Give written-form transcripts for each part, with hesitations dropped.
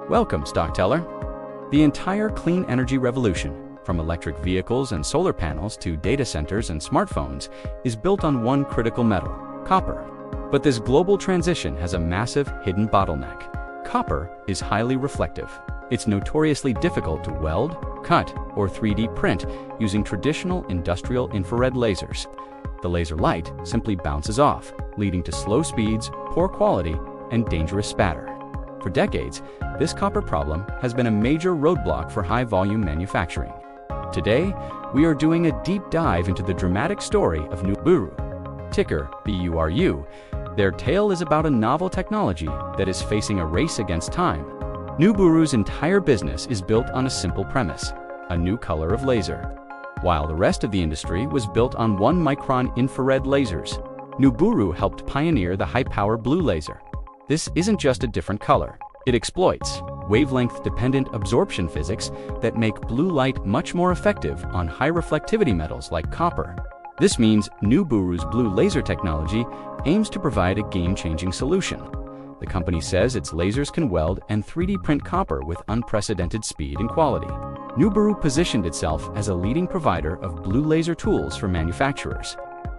Welcome, stock teller. The entire clean energy revolution, from electric vehicles and solar panels to data centers and smartphones, is built on one critical metal, copper. But this global transition has a massive hidden bottleneck. Copper is highly reflective. It's notoriously difficult to weld, cut, or 3D print using traditional industrial infrared lasers. The laser light simply bounces off, leading to slow speeds, poor quality, and dangerous spatter. For decades, this copper problem has been a major roadblock for high-volume manufacturing. Today, we are doing a deep dive into the dramatic story of Nuburu, ticker BURU. Their tale is about a novel technology that is facing a race against time. Nuburu's entire business is built on a simple premise: a new color of laser. While the rest of the industry was built on 1-micron infrared lasers, Nuburu helped pioneer the high-power blue laser. This isn't just a different color. It exploits wavelength-dependent absorption physics that make blue light much more effective on high-reflectivity metals like copper. This means Nuburu's blue laser technology aims to provide a game-changing solution. The company says its lasers can weld and 3D print copper with unprecedented speed and quality. Nuburu positioned itself as a leading provider of blue laser tools for manufacturers.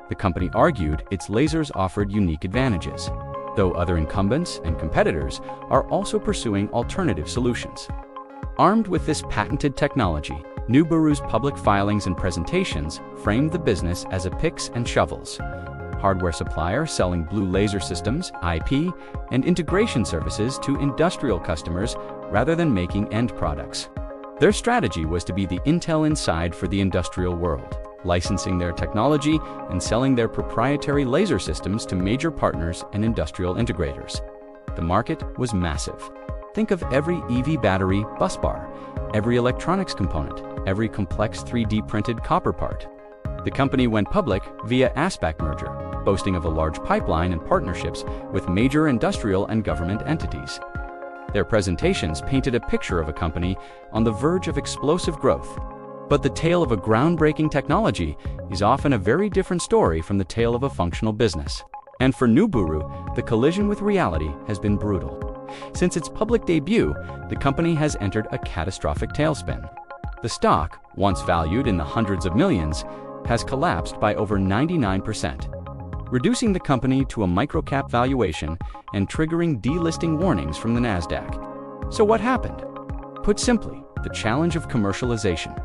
The company argued its lasers offered unique advantages, though other incumbents and competitors are also pursuing alternative solutions. Armed with this patented technology, Nuburu's public filings and presentations framed the business as a picks and shovels hardware supplier selling blue laser systems, IP, and integration services to industrial customers rather than making end products. Their strategy was to be the Intel Inside for the industrial world, licensing their technology and selling their proprietary laser systems to major partners and industrial integrators. The market was massive. Think of every EV battery busbar, every electronics component, every complex 3D printed copper part. The company went public via SPAC merger, boasting of a large pipeline and partnerships with major industrial and government entities. Their presentations painted a picture of a company on the verge of explosive growth. But the tale of a groundbreaking technology is often a very different story from the tale of a functional business. And for Nuburu, the collision with reality has been brutal. Since its public debut, the company has entered a catastrophic tailspin. The stock, once valued in the hundreds of millions, has collapsed by over 99%, reducing the company to a microcap valuation and triggering delisting warnings from the Nasdaq. So what happened? Put simply, the challenge of commercialization.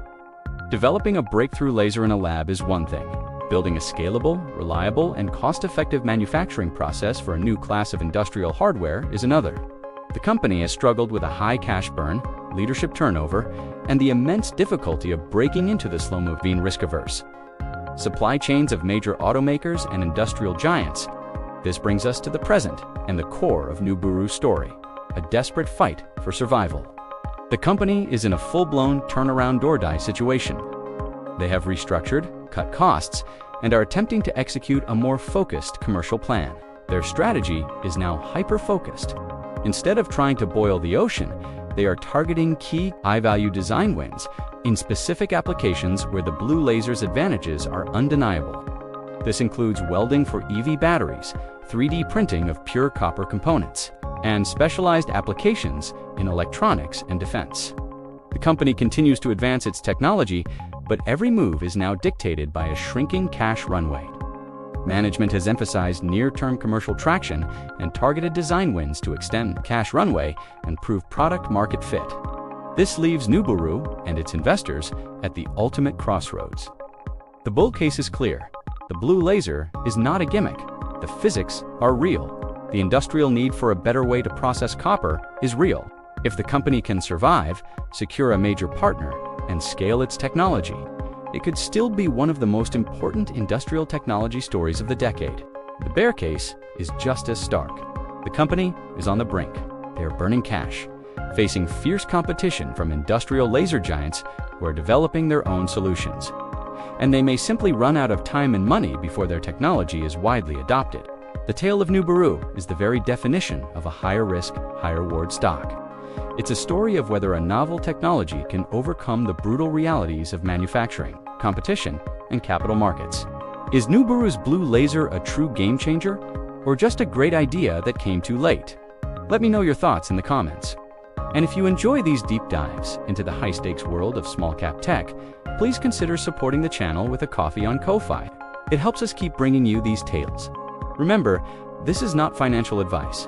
Developing a breakthrough laser in a lab is one thing. Building a scalable, reliable, and cost-effective manufacturing process for a new class of industrial hardware is another. The company has struggled with a high cash burn, leadership turnover, and the immense difficulty of breaking into the slow-moving risk-averse supply chains of major automakers and industrial giants. This brings us to the present and the core of Nuburu's story, a desperate fight for survival. The company is in a full-blown turnaround door-die situation. They have restructured, cut costs, and are attempting to execute a more focused commercial plan. Their strategy is now hyper-focused. Instead of trying to boil the ocean, they are targeting key high-value design wins in specific applications where the blue laser's advantages are undeniable. This includes welding for EV batteries, 3D printing of pure copper components, and specialized applications in electronics and defense. The company continues to advance its technology, but every move is now dictated by a shrinking cash runway. Management has emphasized near-term commercial traction and targeted design wins to extend cash runway and prove product-market fit. This leaves Nuburu and its investors at the ultimate crossroads. The bull case is clear. The blue laser is not a gimmick. The physics are real. The industrial need for a better way to process copper is real. If the company can survive, secure a major partner, and scale its technology, it could still be one of the most important industrial technology stories of the decade. The bear case is just as stark. The company is on the brink. They are burning cash, facing fierce competition from industrial laser giants who are developing their own solutions. And they may simply run out of time and money before their technology is widely adopted. The tale of Nuburu is the very definition of a higher risk, higher reward stock. It's a story of whether a novel technology can overcome the brutal realities of manufacturing, competition, and capital markets. Is Nuburu's blue laser a true game changer, or just a great idea that came too late? Let me know your thoughts in the comments. And if you enjoy these deep dives into the high-stakes world of small-cap tech, please consider supporting the channel with a coffee on Ko-Fi. It helps us keep bringing you these tales. Remember, this is not financial advice.